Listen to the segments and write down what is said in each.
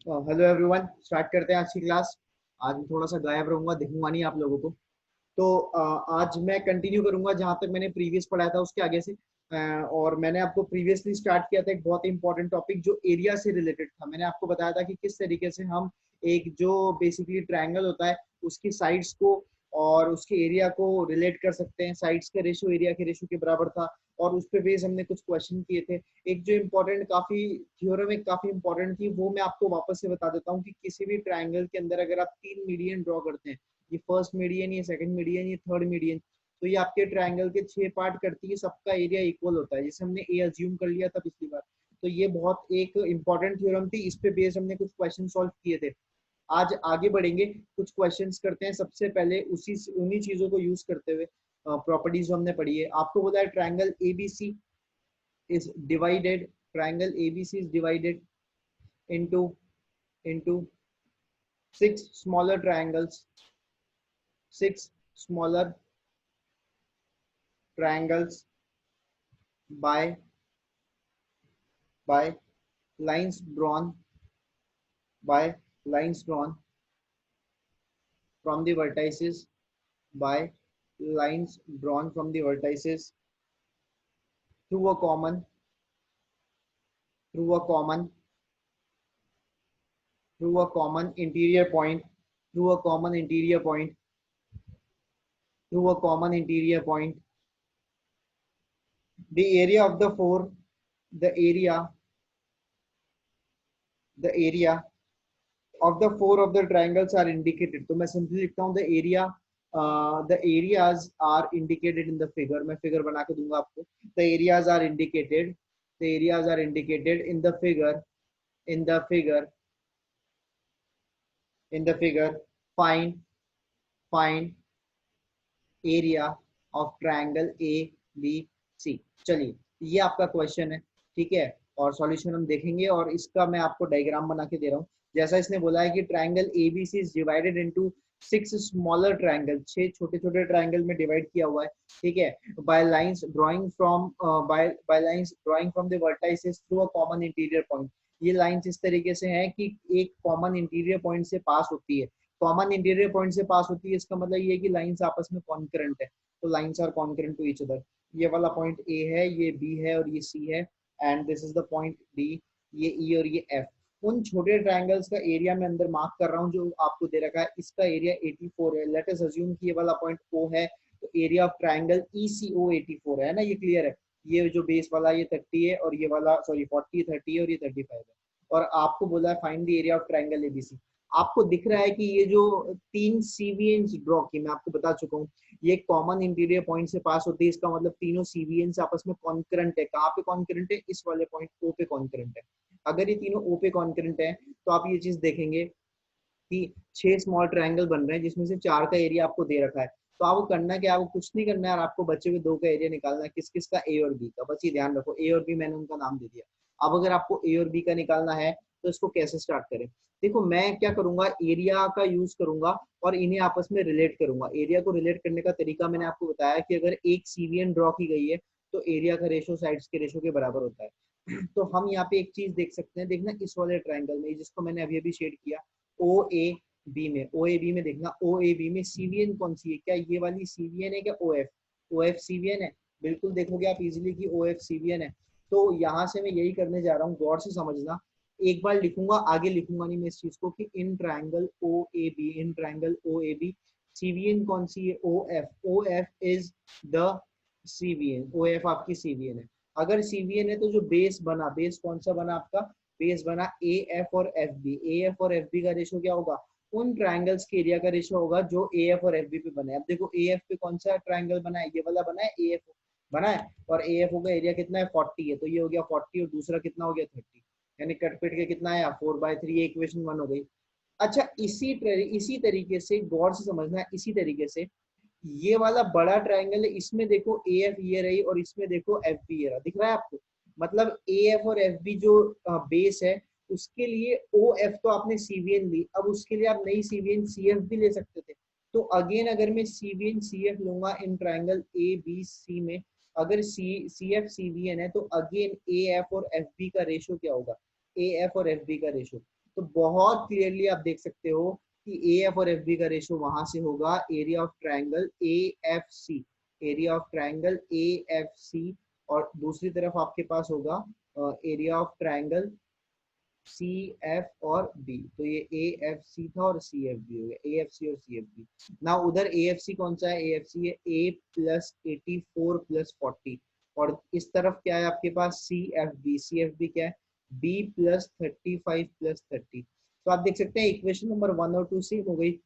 Hello everyone, start करते हैं आज की क्लास। आज मैं थोड़ा सा गायब रहूंगा, दिखूंगा नहीं आप लोगों को। तो आज मैं कंटिन्यू करूंगा जहां तक मैंने प्रीवियस पढ़ाया था उसके आगे से। और मैंने आपको प्रीवियसली स्टार्ट किया था एक बहुत इंपॉर्टेंट टॉपिक जो एरिया से रिलेटेड था। मैंने आपको बताया था कि किस तरीके से हम एक जो बेसिकली ट्रायंगल होता है उसकी साइड्स को और उसके एरिया को रिलेट कर सकते हैं। साइड्स का रेशियो एरिया के रेशियो के बराबर था और उस पे बेस हमने कुछ क्वेश्चन किए थे। एक जो इम्पोर्टेंट काफी थ्योरम एक काफी इंपॉर्टेंट थी वो मैं आपको वापस से बता देता हूँ कि किसी भी ट्रायंगल के अंदर अगर आप 3 मीडियन ड्रॉ करते हैं, ये फर्स्ट मीडियन, ये सेकंड मीडियन, ये थर्ड मीडियन, तो ये आपके ट्रायंगल के 6 पार्ट करती है, सबका एरिया इक्वल होता है, जैसे हमने ए अज्यूम कर लिया था पिछली बार। तो ये बहुत एक इंपॉर्टेंट थ्योरम थी, इस पे बेस हमने कुछ क्वेश्चन सॉल्व किए थे। आज आगे बढ़ेंगे, कुछ क्वेश्चंस करते हैं। सबसे पहले उसी उन्हीं चीजों को यूज करते हुए प्रॉपर्टीज जो हमने पढ़ी है। आपको बोला है triangle ABC is divided, triangle ABC is divided into into 6 smaller triangles, 6 smaller triangles by by lines drawn by lines drawn from the vertices, by lines drawn from the vertices through a common through a common through a common interior point through a common interior point through a common interior point. The area of the four, the area of the four of the triangles are indicated. तो मैं simply लिखता हूँ the areas are indicated in the figure. मैं figure बना के दूंगा आपको। the areas are indicated the areas are indicated in the figure in the figure in the figure. Find area of triangle a b c. चलिए, ये आपका question है, ठीक है। और सॉल्यूशन हम देखेंगे और इसका मैं आपको डायग्राम बना के दे रहा हूँ। जैसा इसने बोला है कि triangle ABC is divided into 6 smaller triangle, 6 छोटे छोटे ट्रायंगल में डिवाइड किया हुआ है, ठीक है। By lines drawing from by lines drawing from the vertices through a common interior point. ये लाइंस इस तरीके से हैं कि एक कॉमन इंटीरियर पॉइंट से पास होती है। कॉमन इंटीरियर पॉइंट से पास होती है, इसका मतलब ये है कि लाइंस आपस में कॉन्करेंट है। तो lines are concurrent to each other. ये वाला पॉइंट ए है, ये बी है और ये सी है, and this is the point D. ये ई और ये एफ। उन छोटे ट्रायंगल्स का एरिया मैं अंदर मार्क कर रहा हूँ जो आपको दे रखा है। इसका एरिया 84 है। लेट अस अज्यूम कि ये वाला पॉइंट ओ है, तो एरिया ऑफ ट्रायंगल ईसीओ 84 है ना, ये क्लियर है। ये जो बेस वाला ये 30 है और ये वाला सॉरी 40 30 है और ये 35 है। और आपको बोला है find the area of triangle ABC. आपको दिख रहा है कि ये जो 3 CVNs ड्रॉ की मैं आपको बता चुका हूँ, ये कॉमन इंटीरियर पॉइंट से पास होती है। इसका मतलब तीनों CVNs आपस में कॉन्करेंट है। कहाँ पे कॉन्करेंट है? इस वाले पॉइंट ओ पे कॉन्करेंट है। अगर ये तीनों ओ पे कॉन्करेंट है तो आप ये चीज देखेंगे कि 6 स्मॉल ट्रायंगल बन रहे हैं जिसमें से 4 का एरिया आपको दे रखा है। तो आपको करना क्या, आपको कुछ नहीं करना है, आपको बचे हुए 2 का एरिया निकालना है। किस किस का? ए और बी का। बस ये ध्यान रखो, ए और बी मैंने उनका नाम दे दिया। अब अगर आपको ए और बी का निकालना है तो इसको कैसे स्टार्ट करें? देखो, मैं क्या करूंगा, एरिया का यूज करूंगा और इन्हें आपस में रिलेट करूंगा। एरिया को रिलेट करने का तरीका मैंने आपको बताया कि अगर एक सीवीएन ड्रॉ की गई है तो एरिया का रेशो साइड्स के रेशो के बराबर होता है। तो हम यहाँ पे एक चीज देख सकते हैं, देखना इस वाले ट्रायंगल में जिसको मैंने अभी अभी शेड किया, ओ ए बी में, ओ ए बी में देखना, ओ ए बी में सीवीएन कौन सी है? क्या ये वाली सीवीएन है? क्या ओ एफ? ओ एफ सीवीएन है। बिल्कुल देखोगे आप इजीली कि ओ एफ सीवीएन है। तो यहाँ से मैं यही करने जा रहा हूँ, गौर से समझना। एक बार लिखूंगा, आगे लिखूंगा नहीं मैं इस चीज को, कि in triangle O A B, in triangle O A B cevian कौन सी है? O F. O F is the cevian. O F आपकी सीवीएन है। अगर सीवीएन है तो जो बेस बना, बेस कौन सा बना आपका? बेस बना ए एफ और एफ बी। ए एफ और एफ बी का रेशो क्या होगा? उन ट्रायंगल्स के एरिया का रेशो होगा जो ए एफ और एफ बी पे बने। अब देखो ए एफ पे कौन सा ट्रायंगल बना है? ये वाला बना है, ए एफ बना है। और ए एफ का एरिया कितना है? 40 है। तो ये हो गया 40 और दूसरा कितना हो गया? 30। यानी कट पिट के कितना आया? 4/3। इक्वेशन 1 हो गई। अच्छा, इसी तरीके से गौर से समझना, इसी तरीके से ये वाला बड़ा ट्रायंगल है, इसमें देखो ए एफ ये रही और इसमें देखो एफ बी ये रहा। दिख रहा है आपको? मतलब ए एफ और एफ बी जो बेस है उसके लिए ओ एफ तो आपने सीवीएन ली, अब उसके लिए आप नई सीवीएन सी एफ भी ले सकते थे। तो अगेन अगर मैं सीवीएन सी एफ लूंगा इन ट्रायंगल ए बी सी में, अगर सी एफ सीवीएन है तो अगेन ए एफ और एफ बी का रेशो क्या होगा? ए एफ और एफ बी का रेशो। तो बहुत क्लियरली आप देख सकते हो कि ए एफ और एफ बी का रेशो वहां से होगा area of triangle A F C, area of triangle A F C, और दूसरी तरफ आपके पास होगा area of triangle C F और बी। तो ये ए एफ सी था और सी एफ बी हो गया, ए एफ सी और सी एफ बी। ना उधर ए एफ सी कौन सा है, ए एफ सी है ए प्लस 84 + 40, और इस तरफ क्या है आपके पास C F B, C F B क्या है बी प्लस 35 + 30। तो आप देख सकते हैं इक्वेशन नंबर 1 और 2 सेम हो गई।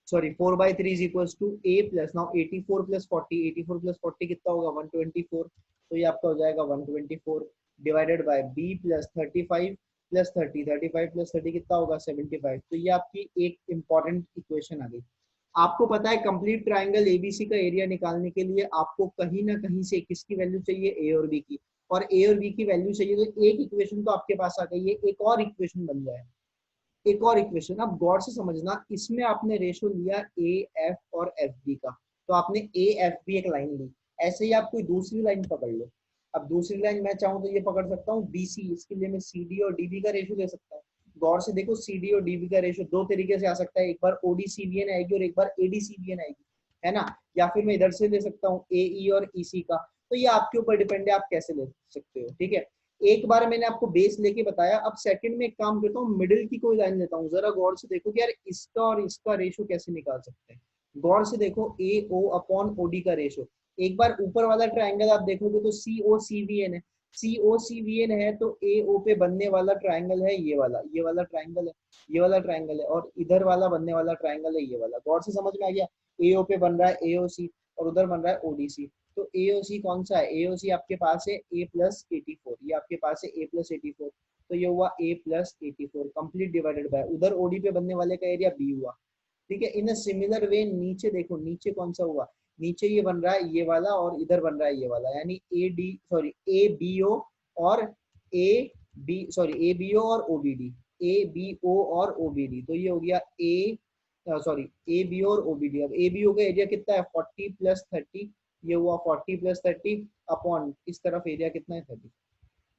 Sorry 4/3 is equals to A plus, now 84 + 40, 84 + 40 कितना होगा 124, तो ये आपका हो जाएगा 124 डिवाइडेड बाय बी प्लस 35 + 30, 35 + 30 कितना होगा 75। तो ये आपकी एक इंपॉर्टेंट इक्वेशन आ गई। आपको पता है कंप्लीट ट्राइंगल एबीसी का एरिया निकालने के लिए आपको कहीं ना कहीं से किसकी वैल्यू चाहिए, ए और बी की, और ए और बी की वैल्यू चाहिए, तो एक इक्वेशन तो आपके पास आ गई है, एक और इक्वेशन बन जाए, एक और इक्वेशन। अब गौर से समझना, इसमें आपने रेशो लिया ए एफ और एफ बी का, तो आपने ए एफ बी एक लाइन ली, ऐसे ही आप कोई दूसरी लाइन पकड़ लो। अब दूसरी लाइन मैं चाहूँ तो ये पकड़ सकता हूँ बी सी, इसके लिए मैं सी डी और डीबी का रेशो ले सकता हूँ। गौर से देखो सी डी और डीबी का रेशो दो तरीके से आ सकता है, एक बार ओडी सी बी एन आएगी और एक बार एडी सी बी एन आएगी, है ना, या फिर मैं इधर से ले सकता हूँ ए ई और ई सी का। तो ये आपके ऊपर डिपेंड है आप कैसे ले सकते हो, ठीक है। एक बार मैंने आपको बेस लेके बताया, अब सेकंड में एक काम करता हूँ, मिडिल की कोई लाइन लेता हूँ, जरा गौर से देखो कि यार इसका और इसका रेशो कैसे निकाल सकते हैं। गौर से देखो ए ओ अपॉन ओडी का रेशो, एक बार ऊपर वाला ट्राइंगल आप देखोगे तो सी ओ सी वी एन है, सी ओ सी वी एन है, तो ए ओ पे बनने वाला ट्राइंगल है ये वाला ट्राइंगल है, ये वाला ट्राइंगल है, और इधर वाला बनने वाला ट्राइंगल है ये वाला। गौर से समझ में आ गया, ए ओ पे बन रहा है ए ओ सी और उधर बन रहा है ओडीसी। तो एओसी कौन सा है, एओसी आपके पास है ए प्लस 84, ये आपके पास है ए प्लस 84, तो ये हुआ ए प्लस 84 कंप्लीट डिवाइडेड बाय उधर ओडी पे बनने वाले का एरिया बी हुआ, ठीक है। इन अ सिमिलर वे नीचे देखो, नीचे कौन सा हुआ, नीचे ये बन रहा है ये वाला और इधर बन रहा है ये वाला, यानी A D sorry A B O और A B sorry A B O और ओबीडी, ए बी ओ और ओबीडी, तो ये हो गया ए सॉरी ए बी और ओबीडी। अब ए बी ओ का एरिया कितना है 40 + 30, ये हुआ 40 + 30 अपॉन इस तरफ एरिया कितना है 30।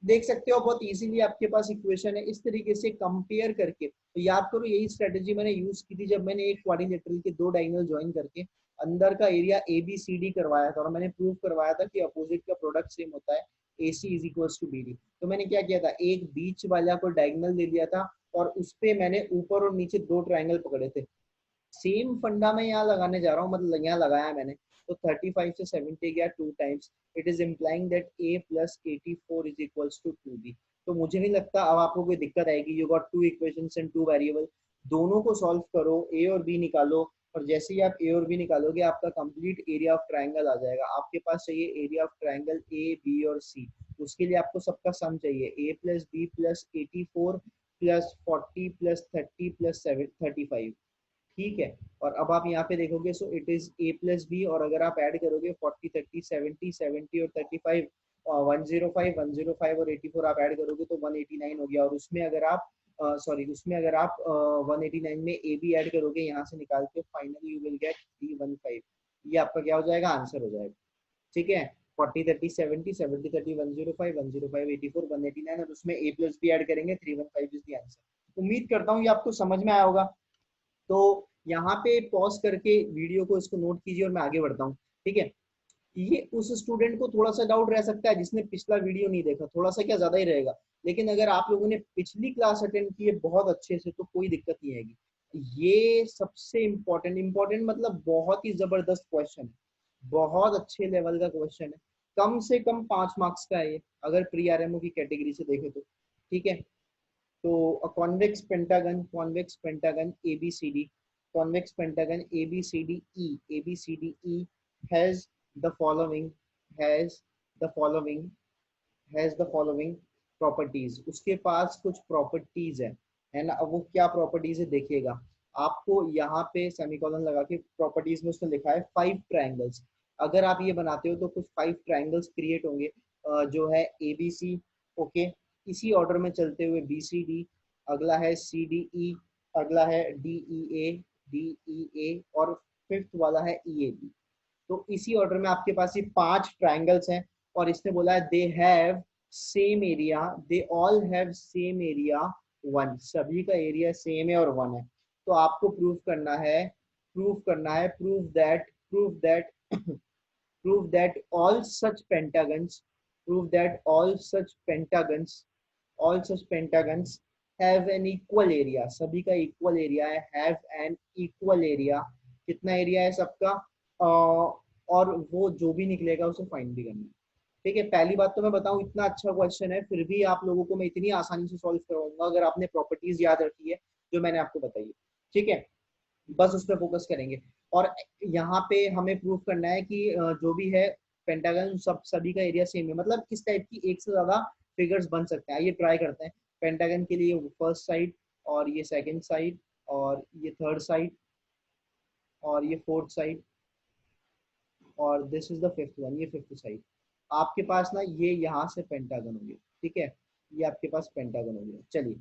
देख सकते हो बहुत इजीली आपके पास इक्वेशन है, इस तरीके से कंपेयर करके। तो याद करो यही स्ट्रेटेजी मैंने यूज की थी जब मैंने एक क्वाड्रिलेटरल के दो डायगोनल ज्वाइन करके अंदर का area A B C D करवाया था, और मैंने प्रूव करवाया था कि अपोजिट का प्रोडक्ट सेम होता है, A C is equal to B D. तो मैंने क्या किया था, एक बीच वाला को डायगोनल ले लिया था और उस पे मैंने ऊपर और नीचे दो ट्राइंगल पकड़े थे। सेम फंडा मैं यहाँ लगाने जा रहा हूँ, मतलब यहाँ लगाया मैंने, तो 35 से 70 गया 2 times, it is implying that a + 84 is equals to 2b। तो मुझे नहीं लगता अब आपको कोई दिक्कत आएगी, you got 2 equations and 2 variable, दोनों को सॉल्व करो, a और b निकालो, और जैसे ही आप a और b निकालोगे आपका कंप्लीट एरिया ऑफ ट्राइंगल आ जाएगा। आपके पास चाहिए area of triangle a b और c, उसके लिए आपको सबका सम चाहिए a + b + 84 + 40 + 30 + 35, ठीक है। और अब आप यहाँ पे देखोगे so it is A plus B, और अगर आप ऐड करोगे 40 30 70 70 और 35 105 105 और 84 आप ऐड करोगे तो 189 हो गया। और उसमें अगर आप सॉरी उसमें अगर आप 189 में ए बी ऐड करोगे यहाँ से निकाल के, फाइनली यू विल गेट 315। ये आपका क्या हो जाएगा, आंसर हो जाएगा, ठीक है। 40 30 70 70 30 105 105 84 189 और उसमें ए प्लस बी ऐड करेंगे 315 इज द आंसर। उम्मीद करता हूँ ये आपको समझ में आया होगा। तो यहाँ पे पॉज करके वीडियो को इसको नोट कीजिए और मैं आगे बढ़ता हूँ, ठीक है। ये उस स्टूडेंट को थोड़ा सा डाउट रह सकता है जिसने पिछला वीडियो नहीं देखा, थोड़ा सा क्या ज्यादा ही रहेगा, लेकिन अगर आप लोगों ने पिछली क्लास अटेंड की है बहुत अच्छे से तो कोई दिक्कत नहीं आएगी। ये सबसे इम्पोर्टेंट इम्पोर्टेंट मतलब बहुत ही जबरदस्त क्वेश्चन है, बहुत अच्छे लेवल का क्वेश्चन है, कम से कम 5 मार्क्स का है ये अगर प्री आरएमओ की कैटेगरी से देखे तो, ठीक है। तो convex pentagon ABCD, convex pentagon ABCDE has the following has the following has the following properties। उसके पास कुछ प्रॉपर्टीज है ना। अब वो क्या प्रॉपर्टीज है देखिएगा, आपको यहाँ पे सेमीकोलन लगा के प्रॉपर्टीज में उसने लिखा है 5 ट्राइंगल्स। अगर आप ये बनाते हो तो कुछ 5 ट्राइंगल्स क्रिएट होंगे, जो है ABC, ओके। इसी ऑर्डर में चलते हुए BCD, अगला है CDE, अगला है DEA और फिफ्थ वाला है EAB। तो इसी ऑर्डर में आपके पास ये 5 ट्राइंगल्स हैं, और इसने बोला है they have same area, they all have same area one, सभी का एरिया सेम है और वन है। तो आपको proof that prove that all such pentagons prove that all such pentagons have an equal area, सभी का इक्वल एरिया है, have an equal area, कितना एरिया है सबका, और वो जो भी निकलेगा उसे फाइंड भी करना है। ठीक है, पहली बात तो मैं बताऊं, इतना अच्छा क्वेश्चन है फिर भी आप लोगों को मैं इतनी आसानी से सॉल्व करवाऊंगा अगर आपने प्रॉपर्टीज याद रखी है जो मैंने आपको बताई है। ठीक है, बस उस पर फोकस करेंगे। और यहाँ पे हमें प्रूव करना है कि जो भी है पेंटागन सभी का एरिया सेम है, मतलब किस टाइप की एक से ज्यादा फिगर्स बन सकते हैं। ये ट्राई करते हैं। पेंटागन के लिए फर्स्ट साइड, और ये सेकंड साइड, और ये थर्ड साइड, और ये फोर्थ साइड, और this is the fifth one, ये फिफ्थ साइड। आपके पास ना ये यहाँ से पेंटागन हो गया। ठीक है, ये आपके पास पेंटागन हो गया। चलिए,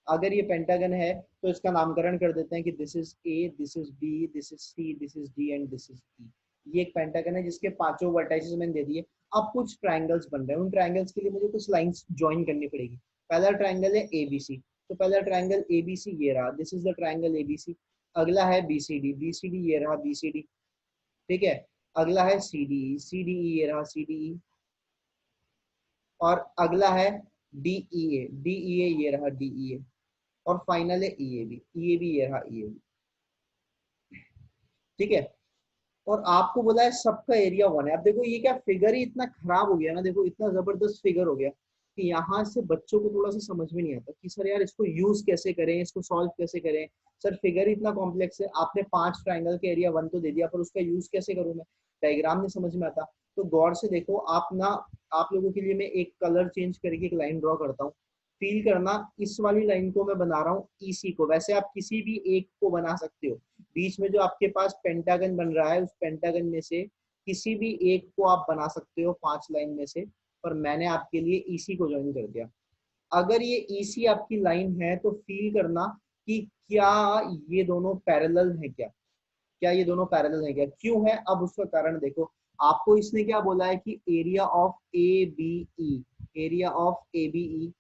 अगर ये पेंटागन है तो इसका नामकरण कर देते हैं कि this is A, this is B, this is C, this is D and this is E. ये एक पेंटागन है जिसके पांचों वर्टाइसेस मैंने दे दिए। अब कुछ ट्राइंगल्स बन रहे हैं, उन ट्राइंगल्स के लिए मुझे कुछ लाइंस ज्वाइन करनी पड़ेगी। पहला ट्राइंगल है एबीसी, तो पहला ट्राइंगल एबीसी ये रहा, this is the triangle ABC. अगला है बीसीडी, बीसीडी ये रहा बीसीडी। ठीक है, अगला है सीडीई, सीडीई ये रहा सीडीई। और अगला है डीईए, डीईए ये रहा डीईए। और फाइनल है ईएबी, ईएबी ये रहा ईएबी। ठीक है, और आपको बोला है सबका एरिया वन है। अब देखो ये क्या फिगर ही इतना खराब हो गया ना, देखो इतना जबरदस्त फिगर हो गया कि यहाँ से बच्चों को थोड़ा सा समझ में नहीं आता कि सर यार इसको यूज कैसे करें, इसको सॉल्व कैसे करें। सर फिगर ही इतना कॉम्प्लेक्स है, आपने 5 ट्राइंगल के एरिया वन तो दे दिया, पर उसका यूज कैसे करूं मैं, डायग्राम नहीं समझ में आता। तो गौर से देखो आप ना, आप लोगों के लिए मैं एक कलर चेंज करके एक लाइन ड्रॉ करता हूँ। फील करना, इस वाली लाइन को मैं बना रहा हूँ ईसी को, वैसे आप किसी भी एक को बना सकते हो। बीच में जो आपके पास पेंटागन बन रहा है उस पेंटागन में से किसी भी एक को आप बना सकते हो 5 लाइन में से, पर मैंने आपके लिए ईसी को ज्वाइन कर दिया। अगर ये ईसी आपकी लाइन है तो फील करना कि क्या ये दोनों पैरेलल है, क्या ये दोनों पैरेलल है क्या, क्यों है, अब उसका कारण देखो। आपको इसने क्या बोला है कि area of A B E, area of A B E,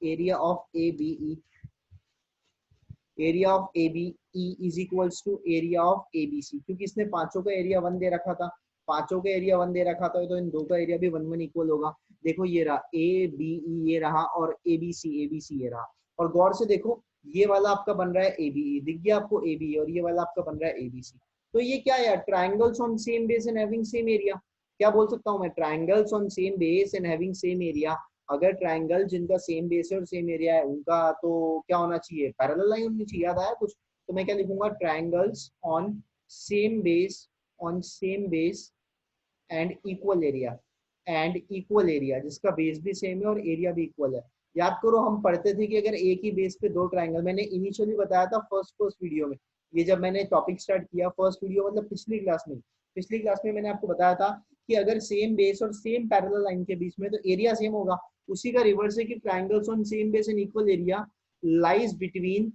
area of A B E, area of A B E is equals to area of A B C. क्योंकि इसने पांचों का एरिया वन दे रखा था, पांचों का एरिया वन दे रखा था, तो इन दो का एरिया भी वन वन इक्वल होगा। देखो ये रहा ए बी ई ये रहा, और ए बी सी ये रहा। और गौर से देखो ये वाला आपका बन रहा है ए बी ई, दिख गया आपको ए बी, और ये वाला आपका बन रहा है ए बी सी। तो ये क्या यार, triangles on same base and having same area. क्या बोल सकता हूँ मैं, triangles on same base and having same area. अगर ट्राइंगल जिनका सेम बेस है और सेम एरिया है उनका तो क्या होना चाहिए, पैरेलल लाइन होनी चाहिए। याद आया कुछ? तो मैं क्या लिखूंगा, triangles on same base, on same base and equal area, and equal area, जिसका बेस भी सेम है और एरिया भी इक्वल है। याद करो हम पढ़ते थे कि अगर एक ही बेस पे दो ट्राइंगल, मैंने इनिशियली बताया था फर्स्ट वीडियो में, ये जब मैंने टॉपिक स्टार्ट किया, फर्स्ट वीडियो मतलब पिछली क्लास में मैंने आपको बताया था कि अगर सेम बेस और सेम पैरेलल लाइन के बीच में तो एरिया सेम होगा। उसी का रिवर्स है कि triangles on same base and equal area lies between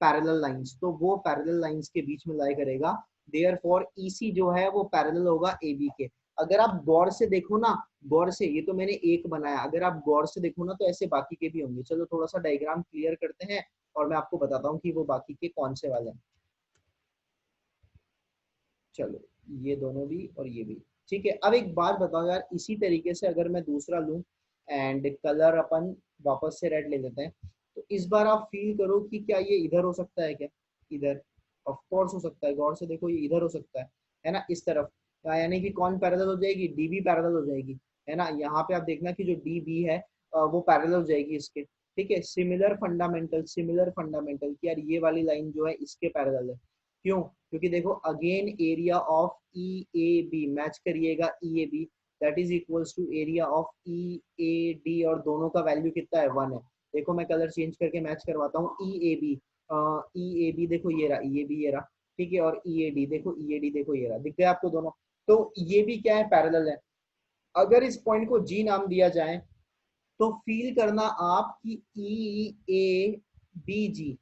parallel lines, तो वो पैरेलल लाइंस के बीच में लाई करेगा। देयरफॉर ईसी जो है वो पैरेलल होगा एबी के। अगर आप गौर से देखो ना, गौर से, ये तो मैंने एक बनाया, अगर आप गौर से देखो ना तो ऐसे बाकी के भी होंगे। चलो थोड़ा सा डायग्राम क्लियर करते हैं और मैं आपको बताता हूँ कि वो बाकी के कौन से वाले हैं। चलो ये दोनों भी और ये भी, ठीक है। अब एक बात बताओ यार, इसी तरीके से अगर मैं दूसरा लूं एंड कलर अपन वापस से रेड ले लेते हैं, तो इस बार आप फील करो कि क्या ये इधर हो सकता है क्या, इधर ऑफ कोर्स हो सकता है। गौर से देखो ये इधर हो सकता है ना, इस तरफ। यानी कि कौन पैरेलल हो जाएगी, डी बी पैरेलल हो जाएगी, है ना। यहाँ पे आप देखना कि जो डी बी है वो पैरेलल हो जाएगी इसके। ठीक है, सिमिलर फंडामेंटल कि यार ये वाली लाइन जो है इसके पैरेलल है। क्यों? क्योंकि देखो again area of E A B match करिएगा, E A B that is equals to area of E A D, और दोनों का वैल्यू कितना है, वन है। देखो मैं कलर चेंज करके मैच करवाता हूँ। ई ए बी देखो ये रहा, ई ए बी ये रहा, ठीक है। और ई ए डी देखो, ई ए डी देखो ये रहा, दिख गया आपको दोनों। तो ये भी क्या है, पैरेलल है। अगर इस पॉइंट को जी नाम दिया जाए तो फील करना आप कि E A B G,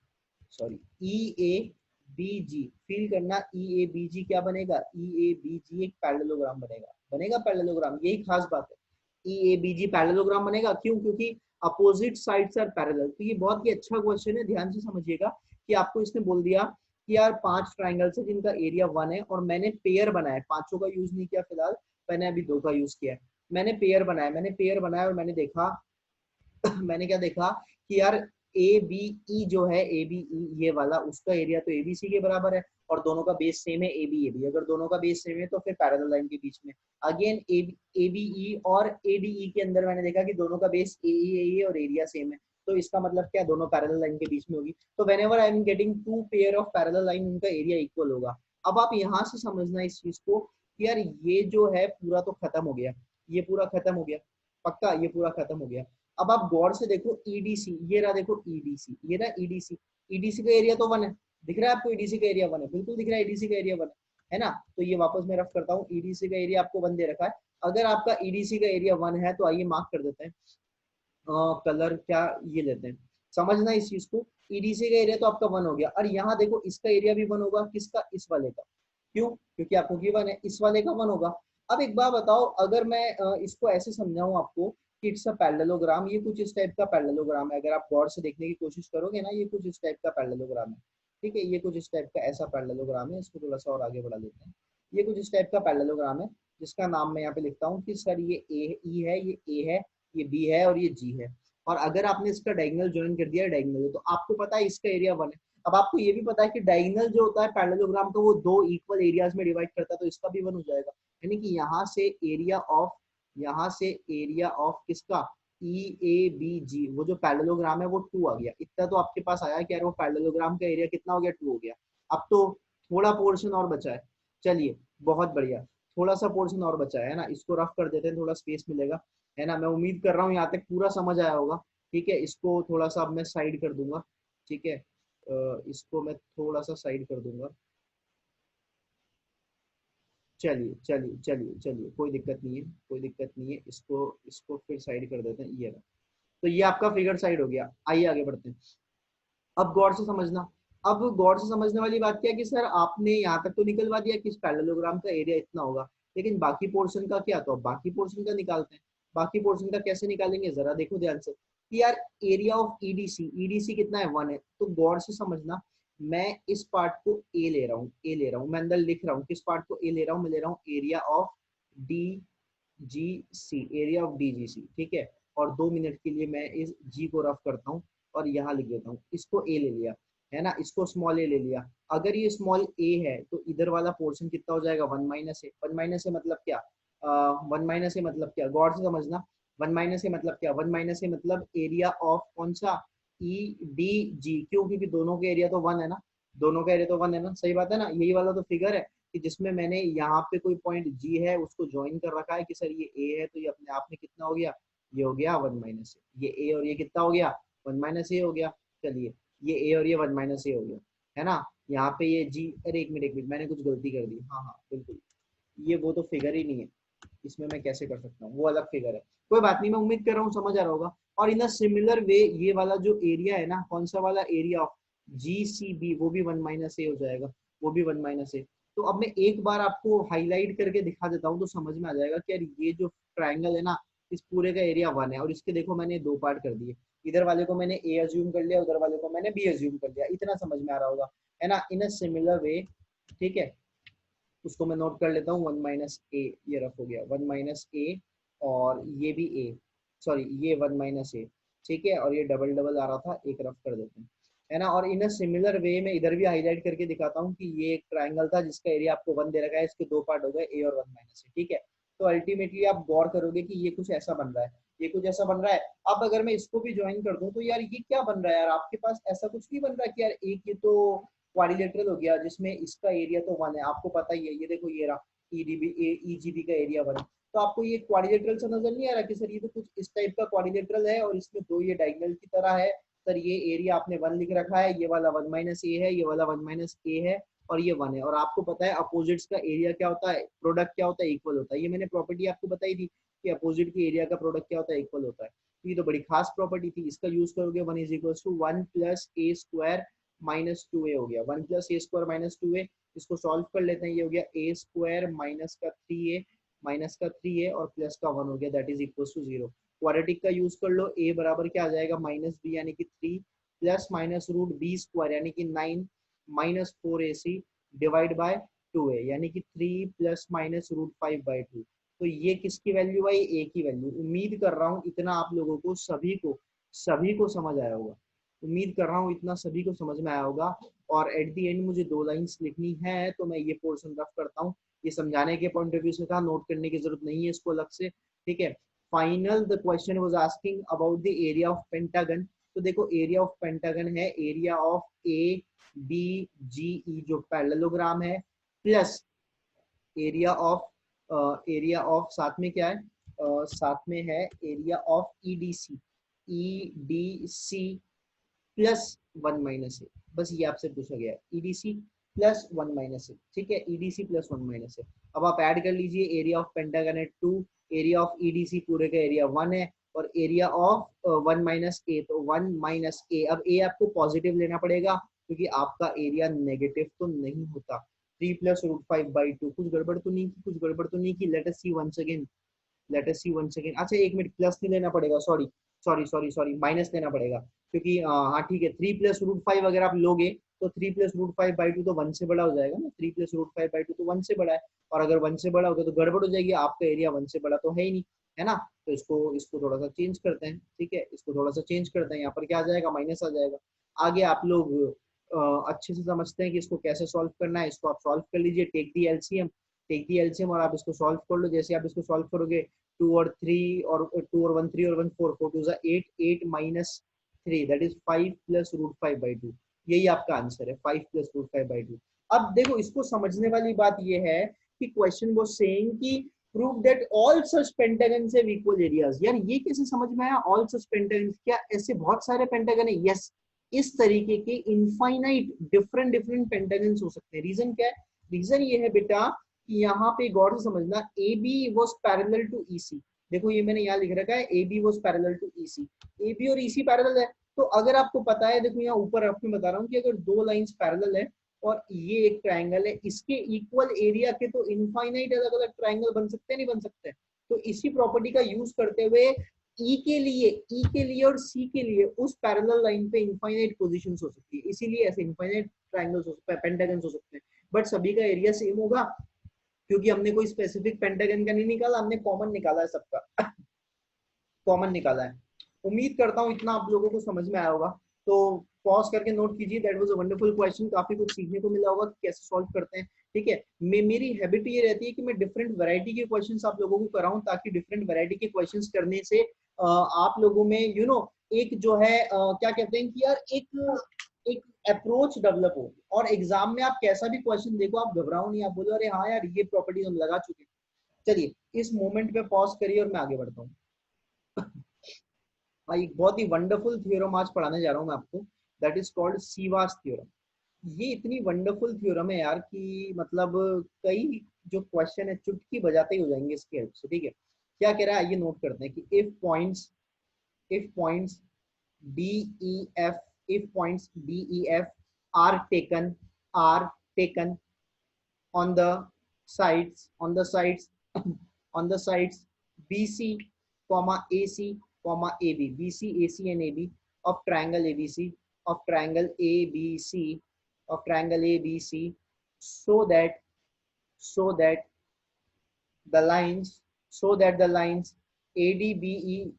sorry E A B G, feel करना ई ए बी जी क्या बनेगा, ई ए बी जी एक पैरेललोग्राम बनेगा, पैरेललोग्राम। यही खास बात है, ई ए बी जी पैरेललोग्राम बनेगा। क्यों? क्योंकि अपोजिट साइड्स आर पैरेलल। तो ये बहुत ही अच्छा क्वेश्चन है, ध्यान से समझिएगा कि आपको इसने बोल दिया कि यार 5 ट्राइंगल्स है जिनका एरिया 1 है और मैंने पेयर बनाया, पांचों का यूज नहीं किया फिलहाल, मैंने अभी 2 का यूज किया है। मैंने पेयर बनाया और मैंने देखा मैंने क्या देखा कि यार ए बी ई जो है, ए बी ई ये वाला, उसका एरिया तो ए बी सी के बराबर है और दोनों का बेस सेम है ए बी ए बी। अगर दोनों का बेस सेम है तो फिर पैरेलल लाइन के बीच में अगेन ए बी ई और ए डी ई के अंदर मैंने देखा कि दोनों का बेस ए ई और एरिया सेम है, तो इसका मतलब क्या, दोनों पैरेलल लाइन के बीच में होगी। तो whenever I am getting to pair of parallel line, उनका एरिया इक्वल होगा। अब आप यहाँ से समझना इस चीज को कि यार ये जो है पूरा तो खत्म हो गया, ये पूरा खत्म हो गया, पक्का ये पूरा खत्म हो गया। अब आप गौर से देखो ईडीसी, ये रहा देखो ईडीसी, ये रहा ईडीसी, ईडीसी का एरिया तो 1 है, दिख रहा है आपको ईडीसी का एरिया 1 है, बिल्कुल दिख रहा है ईडीसी का एरिया 1 है ना। तो ये वापस मैं रफ करता हूँ, ईडीसी का एरिया आपको 1 दे रखा है। अगर आपका ईडीसी का एरिया 1 है तो आइए मार्क कर देते हैं, कलर क्या ये लेते हैं, समझना इस चीज को। ईडीसी का एरिया तो आपका 1 हो गया, और यहाँ देखो इसका एरिया भी 1 होगा, किसका, इस वाले का। क्यों, क्योंकि आपको गिवन है इस वाले का 1 होगा। अब एक बात बताओ, अगर मैं इसको ऐसे समझाऊं आपको कि इट्स अ पैरेललोग्राम, ये कुछ इस टाइप का पैरेललोग्राम है, अगर आप गौर से देखने की कोशिश करोगे ना, ये कुछ इस टाइप का पैरेललोग्राम है, ठीक है, ये कुछ इस टाइप का ऐसा पैरेललोग्राम है। इसको थोड़ा सा और आगे बढ़ा लेते हैं, ये कुछ इस टाइप का पैरेललोग्राम है जिसका नाम मैं यहाँ पे लिखता हूँ कि सर ये ए ई है, ये ए है, ये बी है और ये जी है। और अगर आपने इसका डायगोनल ज्वाइन कर दिया डायगोनल, तो आपको पता है इसका एरिया 1 है। अब आपको ये भी पता है कि डायगोनल जो होता है पैरेललोग्राम का, वो 2 इक्वल एरियाज में डिवाइड करता है, तो इसका भी 1 हो जाएगा। यानी कि यहाँ से एरिया ऑफ किसका, ई ए बी जी, वो जो पैरेललोग्राम है वो 2 आ गया। इतना तो आपके पास आया कि यार वो पैरेललोग्राम का एरिया कितना हो गया, 2 हो गया। अब तो थोड़ा पोर्शन और बचा है, चलिए बहुत बढ़िया, थोड़ा सा पोर्शन और बचा है ना, इसको रफ कर देते हैं, थोड़ा स्पेस मिलेगा, है ना। मैं उम्मीद कर रहा हूँ यहाँ तक पूरा समझ आया होगा, ठीक है। इसको थोड़ा सा अब मैं साइड कर दूंगा, ठीक है, इसको मैं थोड़ा सा साइड कर दूंगा। चलिए कोई दिक्कत नहीं है, कोई दिक्कत नहीं है, इसको इसको फिर साइड कर देते हैं, ये रहा। तो ये आपका फिगर साइड हो गया। आइए आगे बढ़ते हैं। अब गौर से समझना, अब गौर से समझने वाली बात क्या है कि सर आपने यहाँ तक तो निकलवा दिया कि इस पैरेललोग्राम का एरिया इतना होगा, लेकिन बाकी पोर्शन का क्या, तो अब बाकी पोर्शन का निकालते हैं। बाकी पोर्शन का कैसे निकालेंगे, जरा देखो ध्यान से कि यार एरिया ऑफ ईडीसी, ईडीसी कितना है, 1 है। तो गौर से समझना, मैं इस पार्ट को ए ले रहा हूँ, ए ले रहा हूँ, मैं अंदर लिख रहा हूँ किस पार्ट को, ए ले रहा हूँ, मैं ले रहा हूँ area of D G C, area of D G C, ठीक है। और 2 मिनट के लिए मैं इस जी को रफ करता हूँ और यहाँ लिख देता हूँ, इसको ए ले लिया, है ना, इसको स्मॉल ए ले लिया। अगर ये स्मॉल ए है तो इधर वाला पोर्शन कितना हो जाएगा, 1 माइनस ए। 1 माइनस ए मतलब क्या, 1 माइनस ए मतलब क्या, गौर से समझना, 1 माइनस ए मतलब क्या, 1 माइनस ए मतलब एरिया ऑफ कौन सा, ई डी जी। क्यों, क्योंकि दोनों का एरिया तो 1 है ना, दोनों का एरिया तो 1 है ना, सही बात है ना। यही वाला तो फिगर है कि जिसमें मैंने यहाँ पे कोई पॉइंट जी है उसको ज्वाइन कर रखा है कि सर ये ए है, तो ये अपने आप में कितना हो गया, ये हो गया 1 माइनस ए। ये ए और ये कितना हो गया, 1 माइनस ए हो गया। चलिए ये ए और ये 1 माइनस ए हो गया, है ना। यहाँ पे ये जी, अरे एक मिनट मैंने कुछ गलती कर दी, हाँ हाँ बिल्कुल, ये वो तो फिगर ही नहीं है, इसमें मैं कैसे कर सकता हूँ, वो अलग फिगर है। कोई बात नहीं, मैं उम्मीद कर रहा हूँ समझ आ रहा होगा। और इन अ सिमिलर वे ये वाला जो एरिया है ना, कौन सा वाला, area of G C B, वो भी 1 माइनस ए हो जाएगा, वो भी 1 माइनस ए। तो अब मैं एक बार आपको हाईलाइट करके दिखा देता हूँ तो समझ में आ जाएगा कि यार ये जो ट्राइंगल है ना, इस पूरे का एरिया 1 है। और इसके देखो मैंने 2 पार्ट कर दिए, इधर वाले को मैंने ए अज्यूम कर लिया, उधर वाले को मैंने बी अज्यूम कर लिया, इतना समझ में आ रहा होगा, है ना, इन अ सिमिलर वे, ठीक है। उसको मैं नोट कर लेता हूँ, 1 माइनस ए, ये रफ हो गया 1 माइनस ए, और ये भी ए, सॉरी ये 1 माइनस ए, ठीक है। और ये डबल डबल आ रहा था, एक रफ कर देते हैं, है ना। और इन अ सिमिलर वे में इधर भी हाईलाइट करके दिखाता हूँ कि ये एक ट्राइंगल था जिसका एरिया आपको 1 दे रखा है, इसके 2 पार्ट हो गए, ए और 1 माइनस ए, ठीक है। तो अल्टीमेटली आप गौर करोगे कि ये कुछ ऐसा बन रहा है, ये कुछ ऐसा बन रहा है। अब अगर मैं इसको भी ज्वाइन कर दूं तो यार ये क्या बन रहा है, यार आपके पास ऐसा कुछ नहीं बन रहा कि यार एक ये तो क्वाड्रिलेटरल हो गया जिसमें इसका एरिया तो 1 है, आपको पता ही है, ये देखो ये रहा ईडीबी ईजीबी का एरिया 1। तो आपको ये क्वाड्रिलेटरल से नजर नहीं आ रहा कि सर ये तो कुछ इस टाइप का क्वाड्रिलेटरल है और इसमें 2 ये डायगोनल की तरह है। सर ये एरिया आपने 1 लिख रखा है, ये वाला 1 माइनस ए है, ये वाला 1 माइनस ए है, और ये 1 है। और आपको पता है अपोजिट्स का एरिया क्या होता है, प्रोडक्ट क्या होता है, इक्वल होता है। ये मैंने प्रॉपर्टी आपको बताई थी कि अपोजिट के एरिया का प्रोडक्ट क्या होता है, इक्वल होता है। तो ये तो बड़ी खास प्रॉपर्टी थी, इसका यूज करोगे 1 is equal to 1 plus A square minus 2 A हो गया, 1 plus A square minus 2 A. इसको सॉल्व कर लेते हैं, ये हो गया ए स्क्वायर माइनस का 3 ए, माइनस का 3 ए और प्लस का 1 हो गया, that is equal to 0। Quadratic का यूज कर लो, a बराबर क्या आ जाएगा -b यानी कि 3 plus minus root B square यानी कि 9 minus 4ac divide by 2a यानी कि 3 प्लस माइनस रूट 5/2। तो ये किसकी वैल्यू आई, a की वैल्यू। उम्मीद कर रहा हूँ इतना आप लोगों को सभी को समझ आया होगा। उम्मीद कर रहा हूँ इतना सभी को समझ में आया होगा। और एट द एंड मुझे 2 लाइंस लिखनी है तो मैं ये पोर्शन रफ करता हूँ। ये समझाने के पॉइंट ऑफ व्यू से था, नोट करने की जरूरत नहीं है इसको अलग से, ठीक है। Final the question was asking about the area of pentagon. तो देखो एरिया ऑफ पेंटागन है एरिया ऑफ ए बी जी ई जो पैरेललोग्राम है, प्लस एरिया ऑफ साथ में क्या है, साथ में है एरिया ऑफ ईडीसी प्लस 1 - ए। बस ये आपसे पूछा गया है, ईडीसी प्लस 1 - ए, ठीक है, ईडीसी प्लस 1 - ए। अब आप ऐड कर लीजिए, एरिया ऑफ पेंटागन है 2, एरिया ऑफ ईडीसी पूरे का एरिया 1 है, और एरिया ऑफ 1 - ए तो 1 - ए। अब ए आपको पॉजिटिव लेना पड़ेगा क्योंकि आपका एरिया नेगेटिव तो नहीं होता। 3 प्लस रूट 5/2, कुछ गड़बड़ तो नहीं की, कुछ गड़बड़ तो नहीं की। Let us see once again, let us see once again. अच्छा एक मिनट, प्लस नहीं लेना पड़ेगा, sorry sorry sorry sorry, minus लेना पड़ेगा क्योंकि हाँ ठीक है, 3 प्लस रूट 5 अगर आप लोगे तो 3 प्लस रूट 5/2 तो 1 से बड़ा हो जाएगा ना, 3 प्लस रूट 5/2 तो 1 से बड़ा है, और अगर 1 से बड़ा होगा तो गड़बड़ हो जाएगी, आपका एरिया 1 से बड़ा तो है ही नहीं, है ना। तो इसको इसको थोड़ा सा चेंज करते हैं, ठीक है, इसको थोड़ा सा चेंज करते हैं, यहाँ पर क्या आ जाएगा, माइनस आ जाएगा। आगे आप लोग अच्छे से समझते हैं कि इसको कैसे सॉल्व करना है। इसको आप सॉल्व कर लीजिए, टेक दी एलसीएम और आप इसको सॉल्व कर लो। जैसे आप इसको सॉल्व करोगे 2 और 3 और 2 और 1 3 और 1 4, 4 2 8, 8 minus 3 that is 5 plus root 5/2। यही आपका आंसर है, 5 प्लस रूट 5/2। अब देखो इसको समझने वाली बात ये है कि क्वेश्चन वाज सेइंग कि prove that all such pentagons have equal areas. यार ये कैसे समझ में आया, ऑल सच पेंटागन्स, क्या ऐसे बहुत सारे पेंटागन है? यस, इस तरीके के इनफाइनाइट डिफरेंट डिफरेंट पेंटागन्स हो सकते हैं। रीजन क्या है, रीजन ये है बेटा कि यहाँ पे गौर से समझना, A B was parallel to E C. देखो ये मैंने यहाँ लिख रखा है, A B was parallel to E C, A B और ई सी पैरेलल है। तो अगर आपको पता है, देखो यहाँ ऊपर आपको बता रहा हूँ कि अगर 2 लाइंस पैरेलल है और ये एक ट्राइंगल है, इसके इक्वल एरिया के तो इनफाइनाइट अलग अलग ट्राइंगल बन सकते हैं, नहीं बन सकते? तो इसी प्रॉपर्टी का यूज करते हुए ई के लिए और सी के लिए उस पैरेलल लाइन पे इनफाइनाइट पोजीशंस हो सकती है, इसीलिए ऐसे इनफाइनाइट ट्रायंगल्स हो सकते हैं, पेंटागन्स हो सकते हैं, बट सभी का एरिया सेम होगा क्योंकि हमने कोई स्पेसिफिक पेंटागन का नहीं निकाला, हमने कॉमन निकाला है, सबका कॉमन निकाला है। उम्मीद करता हूँ इतना आप लोगों को समझ में आया होगा। तो पॉज करके नोट कीजिए, that was a wonderful question, काफी कुछ सीखने को मिला होगा कि कैसे सॉल्व करते हैं, ठीक है। मेरी हैबिट ये रहती है कि मैं डिफरेंट वैरायटी के क्वेश्चंस आप लोगों को कराऊं, ताकि डिफरेंट वैरायटी के क्वेश्चंस करने से आप लोगों में एक जो है क्या कहते हैं कि यार एक अप्रोच डेवलप हो, और एग्जाम में आप कैसा भी क्वेश्चन देखो आप घबराओ नहीं, आप बोलो अरे हाँ यार ये प्रॉपर्टीज हम लगा चुके हैं। चलिए इस मोमेंट पे पॉज करिए और मैं आगे बढ़ता हूँ। एक बहुत ही वंडरफुल थ्योरम आज पढ़ाने जा रहा हूँ मैं आपको, दैट इज कॉल्ड सीवास थ्योरम। ये इतनी वंडरफुल थ्योरम है यार कि मतलब कई जो क्वेश्चन है चुटकी बजाते ही हो जाएंगे इसकी हेल्प से, ठीक है। क्या कह रहा है ये नोट करते हैं कि if points D E F if points D, E, F are taken on the sides on the sides BC, AC, AB, BC, AC and AB of triangle ABC, of triangle ABC, of triangle ABC, so that the lines the lines ADBE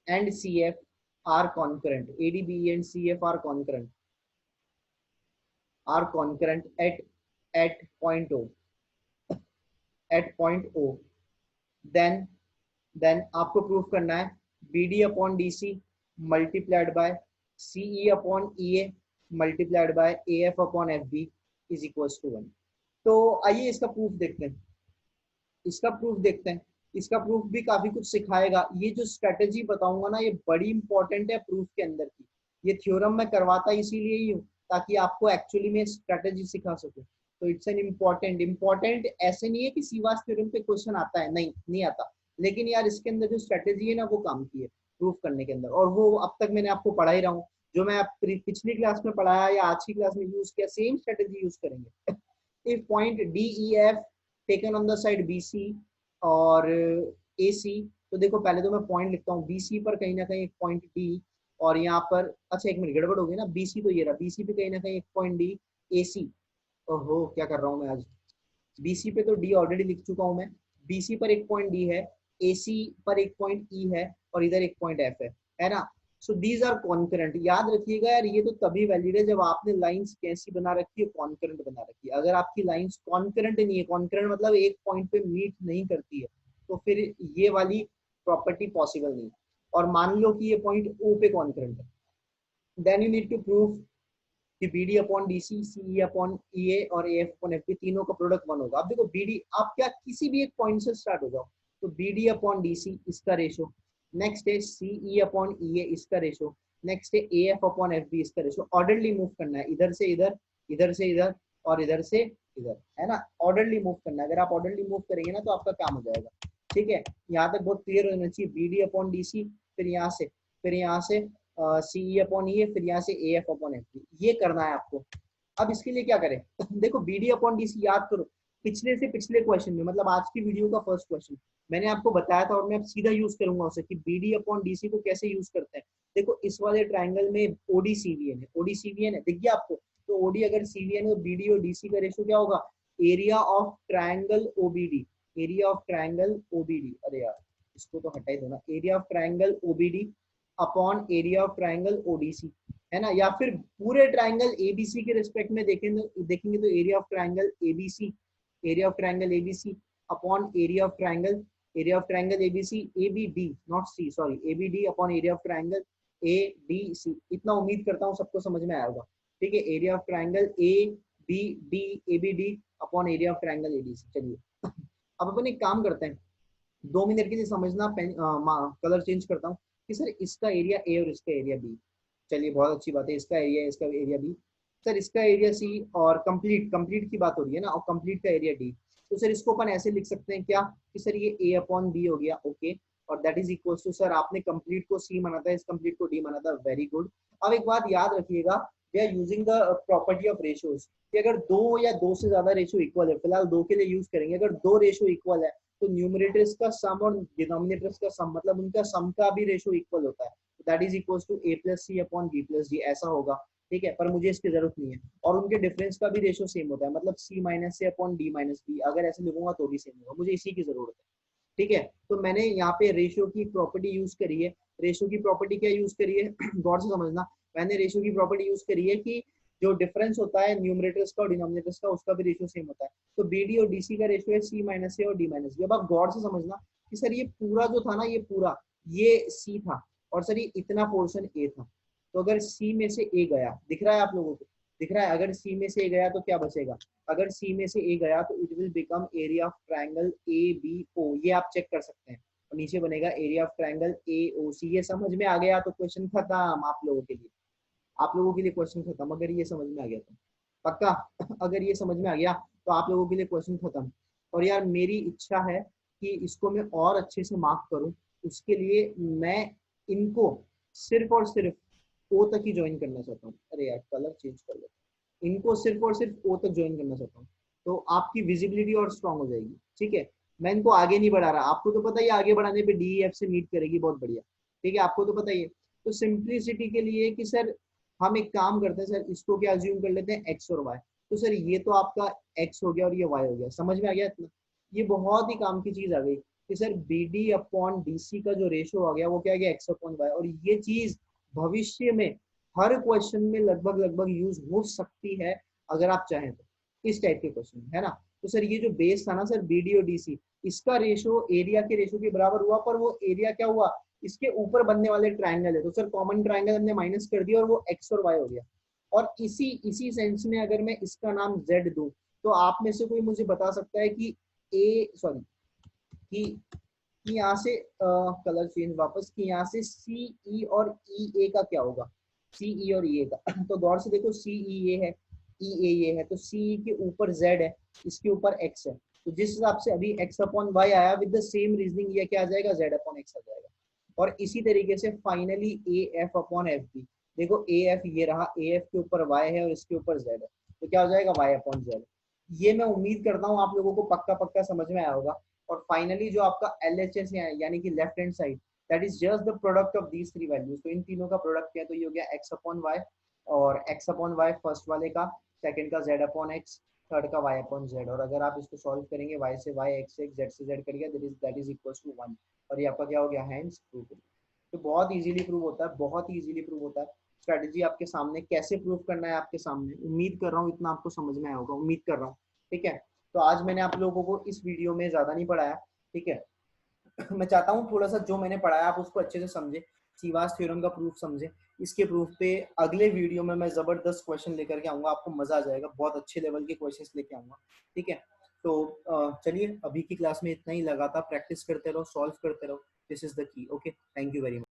and CF are concurrent. ADBE and CF are concurrent at point O. At point O. Then आपको proof करना है BD upon DC multiplied by CE upon EA multiplied by AF upon FB is equals to 1। तो आइए इसका proof देखते हैं, इसका proof भी काफी कुछ सिखाएगा। ये जो स्ट्रेटेजी बताऊंगा ना, ये बड़ी इंपॉर्टेंट है प्रूफ के अंदर की। ये थ्योरम मैं करवाता इसीलिए ही हूँ ताकि आपको एक्चुअली में स्ट्रेटेजी सिखा सकूं। तो इट्स एन इम्पोर्टेंट ऐसे नहीं है कि सीवास थ्योरम पे क्वेश्चन आता है, नहीं आता, लेकिन यार इसके अंदर जो स्ट्रेटेजी है ना वो काम की है प्रूफ करने के अंदर, और वो अब तक मैंने आपको पढ़ा ही रहा हूँ। जो मैं पिछली क्लास में पढ़ाया या आज की क्लास में यूज किया, सेम स्ट्रेटेजी यूज करेंगे। If point DEF taken on the side BC और AC, तो देखो पहले तो मैं पॉइंट लिखता हूँ, बीसी पर कहीं ना कहीं एक पॉइंट डी, और यहाँ पर अच्छा एक मिनट गड़बड़ हो गई ना, बीसी तो ये रहा, बीसी पे कहीं ना कहीं एक पॉइंट डी, एसी, ओहो क्या कर रहा हूँ मैं आज, बीसी पे तो डी ऑलरेडी लिख चुका हूँ मैं, बीसी पर एक पॉइंट डी है, एसी पर एक पॉइंट ई है, और इधर एक पॉइंट एफ है ना। सो दीज आर कॉन्करेंट, याद रखिएगा यार, ये तो तभी वैलिड है जब आपने लाइंस कैसी बना रखी है, कॉन्करेंट बना रखी है। अगर आपकी लाइंस कॉन्करेंट नहीं है, कॉन्करेंट मतलब एक पॉइंट पे मीट नहीं करती है, तो फिर ये वाली प्रॉपर्टी पॉसिबल नहीं। और मान लो कि ये पॉइंट ओ पे कॉन्करेंट है, then you need to prove कि B D upon D C, C E upon E A और A F upon F B तीनों का प्रोडक्ट वन होगा। अब देखो बी डी, आप क्या किसी भी एक पॉइंट से स्टार्ट हो जाओ, तो B D upon D C इसका रेशो, नेक्स्ट है सी ई अपॉन ई ए इसका रेशो, नेक्स्ट है A F upon F B इसका रेशो। ऑर्डरली मूव करना है, इधर से इधर, इधर से इधर, और इधर से इधर, है ना, ऑर्डरली मूव करना है। अगर आप ऑर्डरली मूव करेंगे ना तो आपका काम हो जाएगा। ठीक है, यहाँ तक बहुत क्लियर होना चाहिए, B D upon D C, फिर यहाँ से, फिर यहाँ से सी ई अपॉन ई, फिर यहाँ से A F upon F B, ये करना है आपको। अब इसके लिए क्या करें देखो B D upon D C याद करो, पिछले से पिछले क्वेश्चन में, मतलब आज की वीडियो का फर्स्ट क्वेश्चन मैंने आपको बताया था, और मैं अब सीधा यूज करूंगा उसे कि B D upon D C को कैसे यूज करते हैं। देखो इस वाले ट्राइंगल में ओडी सीवीएन है, ओडी सीवीएन है, दिख गया आपको, तो ओडी अगर सीवीएन है तो बीडी और डीसी का रेशो क्या होगा, area of triangle OBD, area of triangle OBD, अरे यार इसको तो हटा ही दो ना, area of triangle OBD upon area of triangle ODC, है ना। या फिर पूरे ट्राइंगल एबीसी के रिस्पेक्ट में देखेंगे तो area of triangle ABC, area of triangle ABC upon area of triangle, area of triangle ABC ABD, not C sorry, ABD upon area of triangle ADC. इतना उम्मीद करता हूँ सबको समझ में आया होगा। ठीक है, area of triangle A B D ABD upon area of triangle ADC. चलिए अब अपन एक काम करते हैं, 2 मिनट के लिए समझना, पेन कलर चेंज करता हूँ कि सर इसका एरिया ए और इसका एरिया बी, चलिए बहुत अच्छी बात है, इसका एरिया, इसका एरिया बी, सर इसका एरिया सी, और कंप्लीट, कंप्लीट की बात हो रही है ना, और कंप्लीट का एरिया डी। तो सर इसको अपन ऐसे लिख सकते हैं क्या कि सर ये ए अपॉन बी हो गया, ओके, और that is equal to, sir आपने कंप्लीट को सी माना था, इस कंप्लीट को डी माना था, वेरी गुड। अब एक बात याद रखिएगा, we are using the property of ratios, कि अगर दो या दो से ज्यादा रेशियो इक्वल है, फिलहाल दो के लिए यूज करेंगे, अगर दो रेशियो इक्वल है तो न्यूमरेटर्स का सम और डिनोमिनेटर्स का सम, मतलब उनका सम का भी रेशियो इक्वल होता है, that is equal to A plus C upon B plus D, ऐसा होगा। ठीक है, पर मुझे इसकी जरूरत नहीं है, और उनके डिफरेंस का भी रेशियो सेम होता है, मतलब सी माइनस से अपॉन डी माइनस बी, अगर ऐसे लिखूंगा तो भी सेम होगा, मुझे इसी की जरूरत है। ठीक है, तो मैंने यहाँ पे रेशियो की प्रॉपर्टी यूज करी है, रेशियो की प्रॉपर्टी क्या यूज करी है गौर से समझना, मैंने रेशियो की प्रॉपर्टी यूज करी है कि जो डिफरेंस होता है न्यूमरेटर्स का और डिनोमिनेटर्स का, उसका भी रेशियो सेम होता है। तो बीडी और डीसी का रेशियो है सी माइनस ए और डी माइनस बी। अब आप गौर से समझना कि सर ये पूरा जो था ना, ये पूरा ये सी था, और सर ये इतना पोर्शन ए था, तो अगर सी में से ए गया, दिख रहा है आप लोगों को, दिख रहा है, अगर सी में से ए गया तो क्या बचेगा, अगर सी में से ए गया तो it will become area of triangle A B O, ये आप चेक कर सकते हैं, और नीचे बनेगा area of triangle A O C. ये समझ में आ गया तो क्वेश्चन खत्म आप लोगों के लिए, आप लोगों के लिए क्वेश्चन खत्म, अगर ये समझ में आ गया तो पक्का अगर ये समझ में आ गया तो आप लोगों के लिए क्वेश्चन खत्म। और यार मेरी इच्छा है कि इसको मैं और अच्छे से मार्क करूं, उसके लिए मैं इनको सिर्फ और सिर्फ ओ तक ही ज्वाइन करना चाहता हूँ। अरे यार कलर चेंज कर लो, इनको सिर्फ और सिर्फ ओ तक ज्वाइन करना चाहता हूँ, तो आपकी विजिबिलिटी और स्ट्रांग हो जाएगी। ठीक है, मैं इनको आगे नहीं बढ़ा रहा, आपको तो पता ही आगे बढ़ाने पे डी एफ से मीट करेगी, बहुत बढ़िया। ठीक है, आपको तो पता ही है। तो सिंप्लिसिटी के लिए कि सर हम एक काम करते हैं, सर इसको क्या अज्यूम कर लेते हैं, एक्स और वाई, तो सर ये तो आपका एक्स हो गया और ये वाई हो गया, समझ में आ गया इतना। ये बहुत ही काम की चीज आ गई कि sir B D upon D C का जो रेशो आ गया वो क्या गया, एक्स अपॉन वाई, और ये चीज भविष्य में हर क्वेश्चन में लगभग लगभग यूज हो सकती है अगर आप चाहें तो, इस टाइप के क्वेश्चन, है ना। तो सर ये जो बेस था ना सर बी डी और डी सी, इसका रेशो एरिया के रेशो के बराबर हुआ, पर वो एरिया क्या हुआ, इसके ऊपर बनने वाले ट्राइंगल है, तो सर कॉमन ट्राइंगल हमने माइनस कर दिया और वो एक्स और वाई हो गया। और इसी सेंस में अगर मैं इसका नाम जेड दूं, तो आप में से कोई मुझे बता सकता है कि ए सॉरी कि यहाँ से कलर चेंज वापस, कि यहाँ से सी ई और ई ए का क्या होगा, सी ई और ई ए का तो गौर से देखो, सी ई ए है, ई ए ये है, तो सी के ऊपर जेड है, इसके ऊपर एक्स है, तो जिस हिसाब से अभी एक्स अपॉन वाई आया, विद द सेम रीजनिंग ये क्या आ जाएगा, जेड अपॉन एक्स आ जाएगा। और इसी तरीके से finally A F upon F B, देखो ए एफ ये रहा, ए एफ के ऊपर वाई है और इसके ऊपर जेड है, तो क्या हो जाएगा, वाई अपॉन जेड। ये मैं उम्मीद करता हूँ आप लोगों को पक्का पक्का समझ में आया होगा। और फाइनली जो आपका LHS यानी कि left hand side, that is just the product of these three values. तो इन तीनों का प्रोडक्ट क्या है, तो ये हो गया x अपॉन वाई, और x अपॉन वाई फर्स्ट वाले का, सेकंड का z अपॉन एक्स, थर्ड का y अपॉन z। और अगर आप इसको सॉल्व करेंगे y से y, x से x, z से z करिएगा, दैट इज इक्वल टू 1, और ये आपका क्या हो गया, हैंड्स प्रूव। तो बहुत इजीली प्रूव होता है, बहुत ही इजीली प्रूव होता है। स्ट्रेटजी आपके सामने, कैसे प्रूव करना है आपके सामने। उम्मीद कर रहा हूँ इतना आपको समझ में आया होगा, उम्मीद कर रहा हूँ। ठीक है, तो आज मैंने आप लोगों को इस वीडियो में ज्यादा नहीं पढ़ाया, ठीक है। मैं चाहता हूँ थोड़ा सा जो मैंने पढ़ाया आप उसको अच्छे से समझे, सीवास थ्योरम का प्रूफ समझे। इसके प्रूफ पे अगले वीडियो में मैं जबरदस्त क्वेश्चन लेकर के आऊंगा, आपको मजा आ जाएगा, बहुत अच्छे लेवल के क्वेश्चंस लेके आऊंगा, ठीक है। तो चलिए अभी की क्लास में इतना ही, लगातार प्रैक्टिस करते रहो, सॉल्व करते रहो, this is the key. Okay, thank you very much.